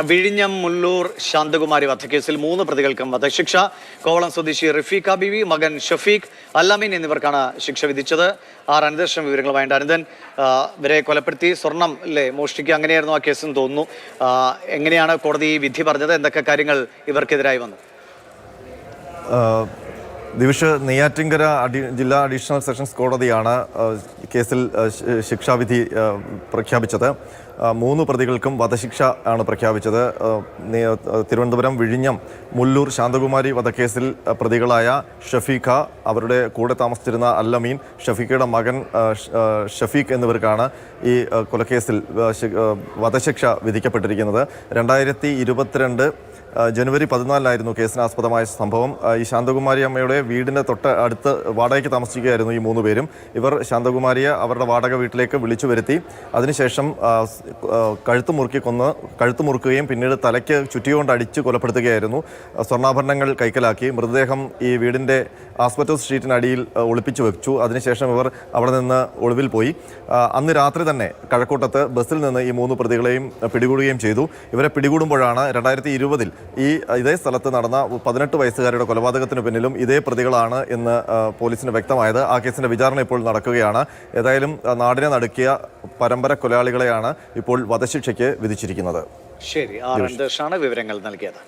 വിഴിഞ്ഞം മുല്ലൂർ ശാന്തകുമാരി വധക്കേസിൽ 3 പ്രതികൾക്കും വധശിക്ഷ. കോവളം സ്വദേശി റഫീഖ ബിവി, മകൻ ഷഫീഖ്, അല്ലമീൻ എന്നിവർക്കാണ് ശിക്ഷ വിധിച്ചത്. അനന്തരം വിവരങ്ങളുമായിട്ട് അനന്തൻ, ഇവരെ കൊലപ്പെടുത്തി സ്വർണം മോഷ്ടിക്കുക അങ്ങനെയായിരുന്നു ആ കേസെന്ന് തോന്നുന്നു. എങ്ങനെയാണ് കോടതി വിധി പറഞ്ഞത്? എന്തൊക്കെ കാര്യങ്ങൾ ഇവർക്കെതിരായി വന്നു? ദിവിഷ്, നെയ്യാറ്റിൻകര ജില്ലാ അഡീഷണൽ സെഷൻസ് കോടതിയാണ് കേസിൽ ശിക്ഷാവിധി പ്രഖ്യാപിച്ചത്. 3 പ്രതികൾക്കും വധശിക്ഷ ആണ് പ്രഖ്യാപിച്ചത്. തിരുവനന്തപുരം വിഴിഞ്ഞം മുല്ലൂർ ശാന്തകുമാരി വധക്കേസിൽ പ്രതികളായ ഷഫീഖ, അവരുടെ കൂടെ താമസിച്ചിരുന്ന അല്ലമീൻ, ഷഫീഖയുടെ മകൻ ഷഫീഖ് എന്നിവർക്കാണ് ഈ കൊലക്കേസിൽ വധശിക്ഷ വിധിക്കപ്പെട്ടിരിക്കുന്നത്. 2022 ജനുവരി 14 കേസിനാസ്പദമായ സംഭവം. ഈ ശാന്തകുമാരി അമ്മയുടെ വീടിൻ്റെ തൊട്ട് അടുത്ത് വാടകയ്ക്ക് താമസിക്കുകയായിരുന്നു ഈ 3 പേരും. ഇവർ ശാന്തകുമാരിയെ അവരുടെ വാടക വീട്ടിലേക്ക് വിളിച്ചു വരുത്തി. അതിനുശേഷം കഴുത്ത് മുറുക്കുകയും പിന്നീട് തലയ്ക്ക് ചുറ്റികൊണ്ട് അടിച്ച് കൊലപ്പെടുത്തുകയായിരുന്നു. സ്വർണ്ണാഭരണങ്ങൾ കൈക്കലാക്കി മൃതദേഹം ഈ വീടിൻ്റെ ആസ്പെറ്റോസ് ഷീറ്റിനടിയിൽ ഒളിപ്പിച്ചു വെച്ചു. അതിനുശേഷം ഇവർ അവിടെ നിന്ന് ഒളിവിൽ പോയി. അന്ന് രാത്രി തന്നെ കഴക്കൂട്ടത്ത് ബസ്സിൽ നിന്ന് ഈ 3 പ്രതികളെയും പിടികൂടുകയും ചെയ്തു. ഇവരെ പിടികൂടുമ്പോഴാണ് 2020 ഇതേ സ്ഥലത്ത് നടന്ന 18 വയസ്സുകാരുടെ കൊലപാതകത്തിന് പിന്നിലും ഇതേ പ്രതികളാണ് എന്ന് പോലീസിന് വ്യക്തമായത്. ആ കേസിന്റെ വിചാരണ ഇപ്പോൾ നടക്കുകയാണ്. ഏതായാലും നാടിനെ നടുക്കിയ പരമ്പര കൊലയാളികളെയാണ് ഇപ്പോൾ വധശിക്ഷയ്ക്ക് വിധിച്ചിരിക്കുന്നത്. ശരി, വിവരങ്ങൾ നൽകിയത്.